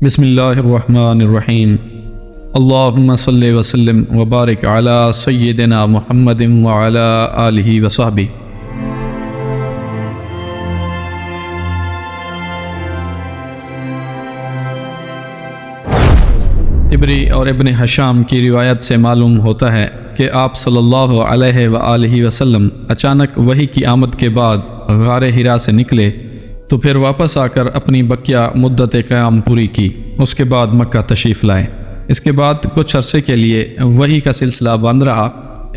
بسم اللہ الرحمن الرحیم اللہم صلی وسلم وبارک علی سیدنا محمد وعلی آلہ وصحبہ۔ طبری اور ابن حشام کی روایت سے معلوم ہوتا ہے کہ آپ صلی اللہ علیہ وآلہ وسلم اچانک وحی کی آمد کے بعد غار حرا سے نکلے تو پھر واپس آ کر اپنی بقیہ مدت قیام پوری کی، اس کے بعد مکہ تشریف لائے۔ اس کے بعد کچھ عرصے کے لیے وحی کا سلسلہ بند رہا۔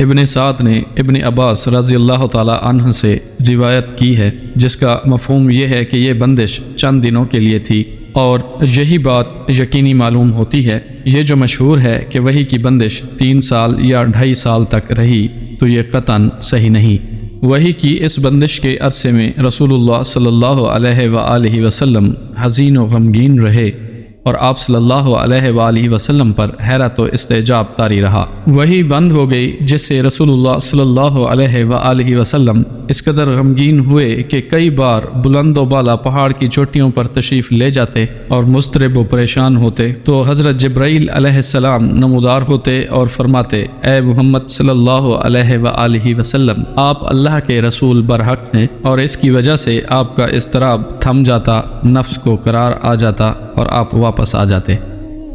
ابن سعد نے ابن عباس رضی اللہ تعالی عنہ سے روایت کی ہے، جس کا مفہوم یہ ہے کہ یہ بندش چند دنوں کے لیے تھی، اور یہی بات یقینی معلوم ہوتی ہے۔ یہ جو مشہور ہے کہ وحی کی بندش 3 سال یا 2.5 سال تک رہی، تو یہ قطعاً صحیح نہیں۔ وحی کی اس بندش کے عرصے میں رسول اللہ صلی اللہ علیہ وآلہ وسلم حزین و غمگین رہے، اور آپ صلی اللہ علیہ وآلہ وسلم پر حیرت و استعجاب طاری رہا۔ وحی بند ہو گئی، جس سے رسول اللہ صلی اللہ علیہ وآلہ وسلم اس قدر غمگین ہوئے کہ کئی بار بلند و بالا پہاڑ کی چوٹیوں پر تشریف لے جاتے اور مضطرب و پریشان ہوتے تو حضرت جبرائیل علیہ السلام نمودار ہوتے اور فرماتے: اے محمد صلی اللہ علیہ وآلہ وسلم، آپ اللہ کے رسول برحق ہیں، اور اس کی وجہ سے آپ کا اضطراب تھم جاتا، نفس کو قرار آ جاتا اور آپ واپس آ جاتے۔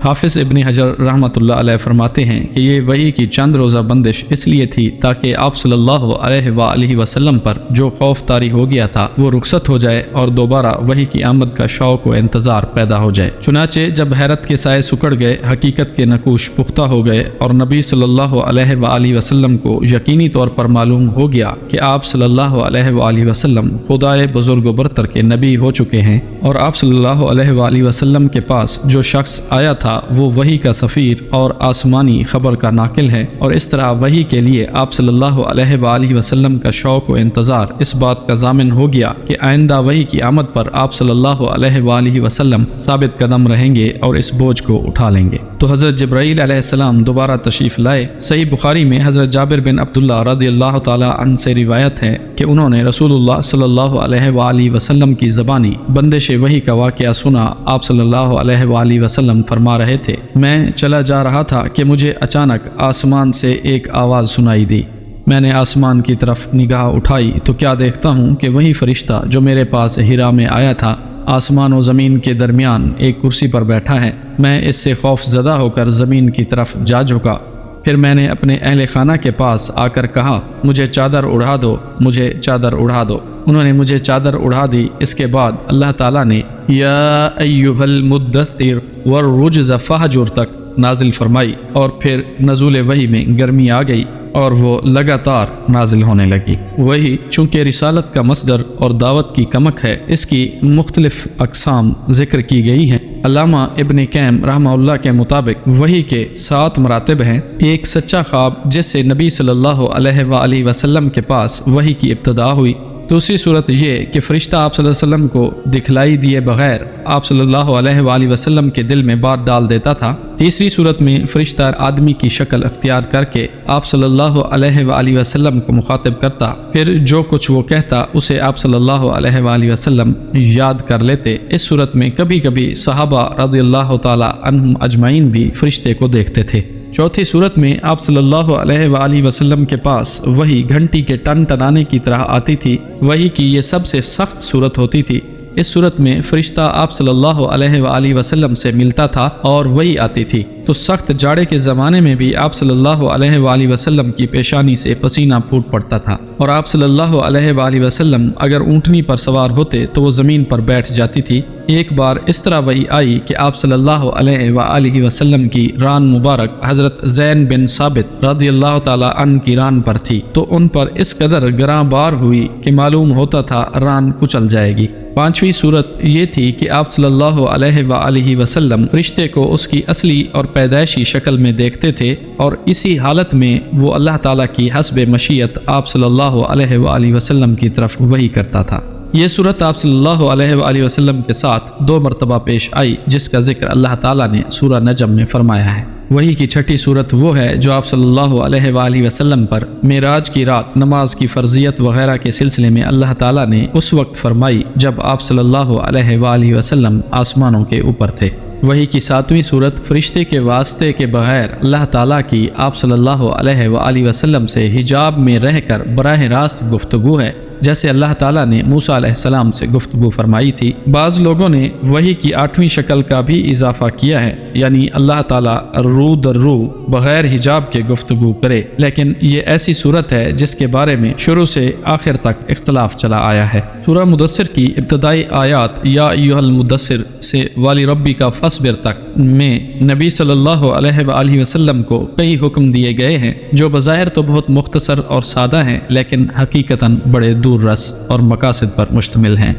حافظ ابن حجر رحمۃ اللہ علیہ فرماتے ہیں کہ یہ وحی کی چند روزہ بندش اس لیے تھی تاکہ آپ صلی اللہ علیہ وآلہ وسلم پر جو خوف طاری ہو گیا تھا وہ رخصت ہو جائے اور دوبارہ وحی کی آمد کا شوق و انتظار پیدا ہو جائے۔ چنانچہ جب حیرت کے سائے سکڑ گئے، حقیقت کے نقوش پختہ ہو گئے، اور نبی صلی اللہ علیہ وآلہ وسلم کو یقینی طور پر معلوم ہو گیا کہ آپ صلی اللہ علیہ وآلہ وسلم خدائے بزرگ و برتر کے نبی ہو چکے ہیں، اور آپ صلی اللہ علیہ وآلہ وسلم کے پاس جو شخص آیا تھا وہ وحی کا سفیر اور آسمانی خبر کا ناقل ہے، اور اس طرح وحی کے لیے آپ صلی اللہ علیہ وآلہ وسلم کا شوق و انتظار اس بات کا ضامن ہو گیا کہ آئندہ وحی کی آمد پر آپ صلی اللہ علیہ وآلہ وسلم ثابت قدم رہیں گے اور اس بوجھ کو اٹھا لیں گے۔ تو حضرت جبرائیل علیہ السلام دوبارہ تشریف لائے۔ صحیح بخاری میں حضرت جابر بن عبداللہ رضی اللہ تعالی عنہ سے روایت ہے کہ انہوں نے رسول اللہ صلی اللہ علیہ وآلہ وسلم کی زبانی بندش وحی کا واقعہ سنا۔ آپ صلی اللہ علیہ وآلہ وسلم فرما رہے تھے: میں چلا جا رہا تھا کہ مجھے اچانک آسمان سے ایک آواز سنائی دی۔ میں نے آسمان کی طرف نگاہ اٹھائی تو کیا دیکھتا ہوں کہ وہی فرشتہ جو میرے پاس حرا میں آیا تھا، آسمان و زمین کے درمیان ایک کرسی پر بیٹھا ہے۔ میں اس سے خوف زدہ ہو کر زمین کی طرف جا جھکا۔ پھر میں نے اپنے اہل خانہ کے پاس آ کر کہا: مجھے چادر اڑا دو، مجھے چادر اڑا دو۔ انہوں نے مجھے چادر اڑا دی۔ اس کے بعد اللہ تعالیٰ نے یا ایھا المدثر والرجز فہجر تک نازل فرمائی، اور پھر نزول وحی میں گرمی آ گئی اور وہ لگاتار نازل ہونے لگی۔ وہی چونکہ رسالت کا مصدر اور دعوت کی کمک ہے، اس کی مختلف اقسام ذکر کی گئی ہیں۔ علامہ ابن قیم رحمہ اللہ کے مطابق وحی کے 7 مراتب ہیں۔ ایک سچا خواب جس سے نبی صلی اللہ علیہ وآلہ وسلم کے پاس وحی کی ابتدا ہوئی۔ دوسری صورت یہ کہ فرشتہ آپ صلی اللہ علیہ وسلم کو دکھلائی دیے بغیر آپ صلی اللہ علیہ وآلہ وسلم کے دل میں بات ڈال دیتا تھا۔ تیسری صورت میں فرشتہ آدمی کی شکل اختیار کر کے آپ صلی اللہ علیہ وآلہ وسلم کو مخاطب کرتا، پھر جو کچھ وہ کہتا اسے آپ صلی اللہ علیہ وآلہ وسلم یاد کر لیتے۔ اس صورت میں کبھی کبھی صحابہ رضی اللہ تعالی عنہم اجمعین بھی فرشتے کو دیکھتے تھے۔ چوتھی صورت میں آپ صلی اللہ علیہ وآلہ وسلم کے پاس وحی گھنٹی کے ٹن ٹنانے کی طرح آتی تھی۔ وحی کی یہ سب سے سخت صورت ہوتی تھی۔ اس صورت میں فرشتہ آپ صلی اللہ علیہ وآلہ وسلم سے ملتا تھا اور وحی آتی تھی، تو سخت جاڑے کے زمانے میں بھی آپ صلی اللہ علیہ وآلہ وسلم کی پیشانی سے پسینہ پھوٹ پڑتا تھا، اور آپ صلی اللہ علیہ وآلہ وسلم اگر اونٹنی پر سوار ہوتے تو وہ زمین پر بیٹھ جاتی تھی۔ ایک بار اس طرح وحی آئی کہ آپ صلی اللہ علیہ وآلہ وسلم کی ران مبارک حضرت زین بن ثابت رضی اللہ تعالی عنہ کی ران پر تھی، تو ان پر اس قدر گراں بار ہوئی کہ معلوم ہوتا تھا ران کچل جائے گی۔ پانچویں صورت یہ تھی کہ آپ صلی اللہ علیہ وآلہ وسلم رشتے کو اس کی اصلی اور پیدائشی شکل میں دیکھتے تھے، اور اسی حالت میں وہ اللہ تعالیٰ کی حسب مشیت آپ صلی اللہ علیہ وآلہ وسلم کی طرف وحی کرتا تھا۔ یہ صورت آپ صلی اللہ علیہ وآلہ وسلم کے ساتھ 2 مرتبہ پیش آئی، جس کا ذکر اللہ تعالیٰ نے سورہ نجم میں فرمایا ہے۔ وحی کی چھٹی صورت وہ ہے جو آپ صلی اللہ علیہ وآلہ وسلم پر معراج کی رات نماز کی فرضیت وغیرہ کے سلسلے میں اللہ تعالیٰ نے اس وقت فرمائی جب آپ صلی اللہ علیہ وآلہ وسلم آسمانوں کے اوپر تھے۔ وحی کی 7ویں صورت فرشتے کے واسطے کے بغیر اللہ تعالیٰ کی آپ صلی اللہ علیہ وآلہ وسلم سے حجاب میں رہ کر براہ راست گفتگو ہے، جیسے اللہ تعالیٰ نے موسیٰ علیہ السلام سے گفتگو فرمائی تھی۔ بعض لوگوں نے وحی کی 8ویں شکل کا بھی اضافہ کیا ہے، یعنی اللہ تعالیٰ رو در رو بغیر حجاب کے گفتگو کرے، لیکن یہ ایسی صورت ہے جس کے بارے میں شروع سے آخر تک اختلاف چلا آیا ہے۔ سورہ مدثر کی ابتدائی آیات یا ایھا المدثر سے والی ربی کا فاصبر تک میں نبی صلی اللہ علیہ وآلہ وسلم کو کئی حکم دیے گئے ہیں جو بظاہر تو بہت مختصر اور سادہ ہیں، لیکن حقیقتاً بڑے دور رس اور مقاصد پر مشتمل ہیں۔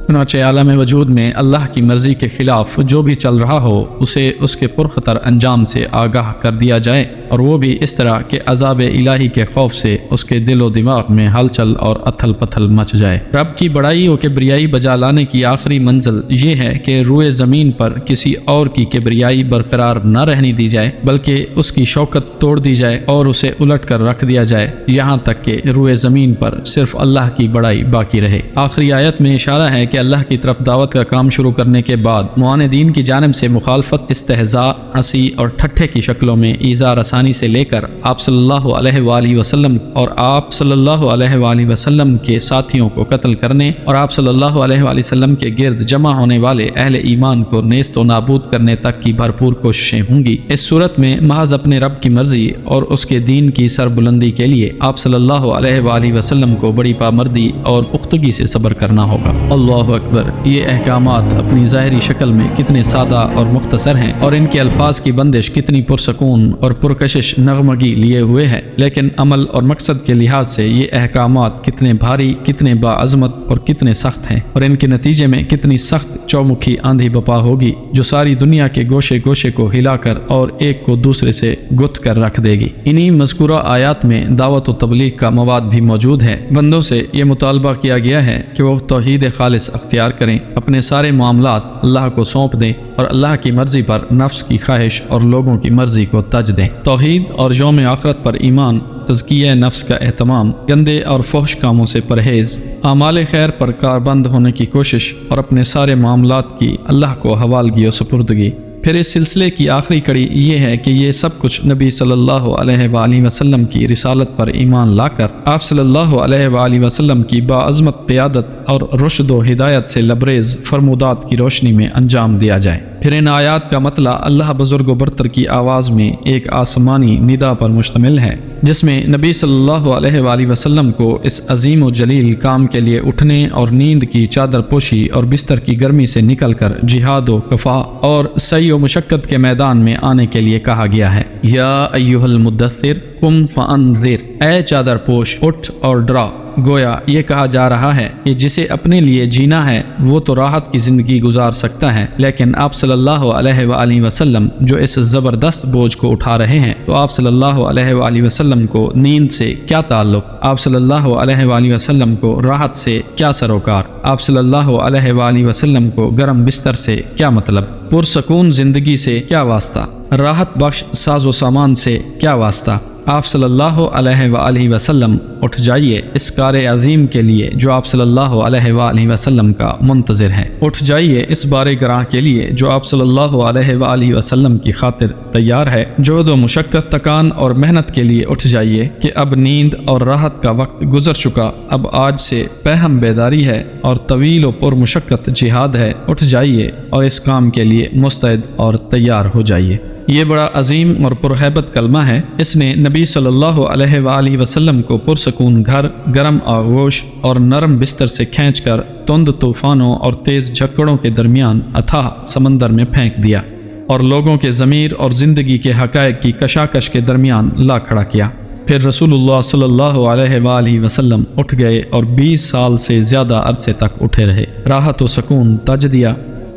چنانچہ عالم وجود میں اللہ کی مرضی کے خلاف جو بھی چل رہا ہو اسے اس کے پرخطر انجام سے آگاہ کر دیا جائے، اور وہ بھی اس طرح کہ عذاب الہی کے خوف سے اس کے دل و دماغ میں ہلچل اور اتھل پتھل مچ جائے۔ رب کی بڑائی و کبریائی بجا لانے کی آخری منزل یہ ہے کہ روئے زمین پر کسی اور کی کبریائی برقرار نہ رہنی دی جائے، بلکہ اس کی شوکت توڑ دی جائے اور اسے الٹ کر رکھ دیا جائے، یہاں تک کہ روئے زمین پر صرف اللہ کی بڑائی باقی رہے۔ آخری آیت میں اشارہ ہے کہ اللہ کی طرف دعوت کا کام شروع کرنے کے بعد معاندین کی جانب سے مخالفت، استہزاء، ہنسی اور ٹھٹھے کی شکلوں میں ایذا رسانی سے لے کر آپ صلی اللہ علیہ وآلہ وسلم اور آپ صلی اللہ علیہ وآلہ وسلم کے ساتھیوں کو قتل کرنے اور آپ صلی اللہ علیہ وآلہ وسلم کے گرد جمع ہونے والے اہل ایمان کو نیست و نابود کرنے تک کی بھرپور کوششیں ہوں گی۔ اس صورت میں محض اپنے رب کی مرضی اور اس کے دین کی سربلندی کے لیے آپ صلی اللہ علیہ وآلہ وسلم کو بڑی پامردی اور پختگی سے صبر کرنا ہوگا۔ اللہ اکبر! یہ احکامات اپنی ظاہری شکل میں کتنے سادہ اور مختصر ہیں، اور ان کے الفاظ کی بندش کتنی پرسکون اور پرکشش نغمگی لیے ہوئے ہے، لیکن عمل اور مقصد کے لحاظ سے یہ احکامات کتنے بھاری، کتنے باعظمت اور کتنے سخت ہیں، اور ان کے نتیجے میں کتنی سخت چومکھی آندھی بپا ہوگی جو ساری دنیا کے گوشے گوشے کو ہلا کر اور ایک کو دوسرے سے گتھ کر رکھ دے گی۔ انہی مذکورہ آیات میں دعوت و تبلیغ کا مواد بھی موجود ہے۔ بندوں سے یہ مطالبہ کیا گیا ہے کہ وہ توحید خالص اختیار کریں، اپنے سارے معاملات اللہ کو سونپ دیں اور اللہ کی مرضی پر نفس کی خواہش اور لوگوں کی مرضی کو تج دیں۔ توحید اور یوم آخرت پر ایمان، تزکیہ نفس کا اہتمام، گندے اور فحش کاموں سے پرہیز، اعمال خیر پر کاربند ہونے کی کوشش اور اپنے سارے معاملات کی اللہ کو حوالگی و سپردگی۔ پھر اس سلسلے کی آخری کڑی یہ ہے کہ یہ سب کچھ نبی صلی اللہ علیہ وآلہ وسلم کی رسالت پر ایمان لا کر آپ صلی اللہ علیہ وآلہ وسلم کی باعظمت قیادت اور رشد و ہدایت سے لبریز فرمودات کی روشنی میں انجام دیا جائے۔ پھر ان آیات کا مطلع اللہ بزرگ و برتر کی آواز میں ایک آسمانی ندا پر مشتمل ہے، جس میں نبی صلی اللہ علیہ وآلہ وسلم کو اس عظیم و جلیل کام کے لیے اٹھنے اور نیند کی چادر پوشی اور بستر کی گرمی سے نکل کر جہاد و کفاح اور سعی و مشقت کے میدان میں آنے کے لیے کہا گیا ہے۔ یا ایھا المدثر قم فانذر، اے چادر پوش اٹھ اور ڈرا۔ گویا یہ کہا جا رہا ہے کہ جسے اپنے لیے جینا ہے وہ تو راحت کی زندگی گزار سکتا ہے، لیکن آپ صلی اللہ علیہ وآلہ وسلم جو اس زبردست بوجھ کو اٹھا رہے ہیں، تو آپ صلی اللہ علیہ وآلہ وسلم کو نیند سے کیا تعلق، آپ صلی اللہ علیہ وآلہ وسلم کو راحت سے کیا سروکار، آپ صلی اللہ علیہ وآلہ وسلم کو گرم بستر سے کیا مطلب، پرسکون زندگی سے کیا واسطہ، راحت بخش ساز و سامان سے کیا واسطہ۔ آپ صلی اللہ علیہ وآلہ وسلم اٹھ جائیے اس کار عظیم کے لیے جو آپ صلی اللہ علیہ وآلہ وسلم کا منتظر ہے، اٹھ جائیے اس بار گراں کے لیے جو آپ صلی اللہ علیہ وآلہ وسلم کی خاطر تیار ہے۔ جہد و مشقت، تکان اور محنت کے لیے اٹھ جائیے کہ اب نیند اور راحت کا وقت گزر چکا، اب آج سے پہم بیداری ہے اور طویل و پر مشقت جہاد ہے۔ اٹھ جائیے اور اس کام کے لیے مستعد اور تیار ہو جائیے۔ یہ بڑا عظیم اور پرہیبت کلمہ ہے۔ اس نے نبی صلی اللہ علیہ وآلہ وسلم کو پرسکون گھر، گرم آغوش اور نرم بستر سے کھینچ کر تند طوفانوں اور تیز جھکڑوں کے درمیان اتھاہ سمندر میں پھینک دیا اور لوگوں کے ضمیر اور زندگی کے حقائق کی کشاکش کے درمیان لا کھڑا کیا۔ پھر رسول اللہ صلی اللہ علیہ وآلہ وسلم اٹھ گئے اور 20 سال سے زیادہ عرصے تک اٹھے رہے، راحت و سکون تج دیا۔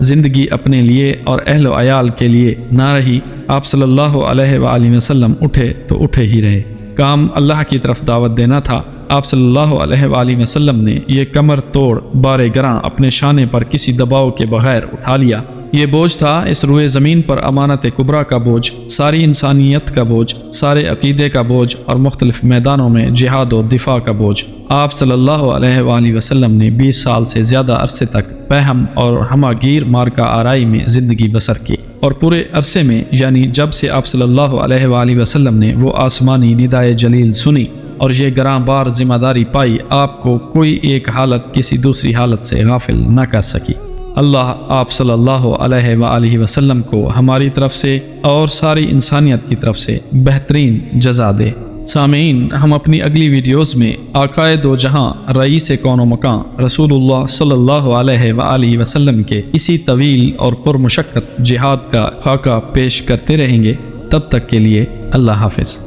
زندگی اپنے لیے اور اہل و عیال کے لیے نہ رہی، آپ صلی اللہ علیہ وآلہ وسلم اٹھے تو اٹھے ہی رہے۔ کام اللہ کی طرف دعوت دینا تھا۔ آپ صلی اللہ علیہ وآلہ وسلم نے یہ کمر توڑ بار گراں اپنے شانے پر کسی دباؤ کے بغیر اٹھا لیا یہ بوجھ تھا اس روئے زمین پر امانت کبریٰ کا بوجھ، ساری انسانیت کا بوجھ، سارے عقیدے کا بوجھ اور مختلف میدانوں میں جہاد و دفاع کا بوجھ۔ آپ صلی اللہ علیہ وآلہ وسلم نے 20 سال سے زیادہ عرصے تک پہم اور ہماگیر مارکہ آرائی میں زندگی بسر کی، اور پورے عرصے میں یعنی جب سے آپ صلی اللہ علیہ وآلہ وسلم نے وہ آسمانی ندائے جلیل سنی اور یہ گراں بار ذمہ داری پائی، آپ کو کوئی ایک حالت کسی دوسری حالت سے غافل نہ کر سکی۔ اللہ آپ صلی اللہ علیہ وآلہ وسلم کو ہماری طرف سے اور ساری انسانیت کی طرف سے بہترین جزا دے۔ سامعین، ہم اپنی اگلی ویڈیوز میں آقائے دو جہاں رئیس کون و مکان رسول اللہ صلی اللہ علیہ وآلہ وسلم کے اسی طویل اور پرمشقت جہاد کا خاکہ پیش کرتے رہیں گے۔ تب تک کے لیے اللہ حافظ۔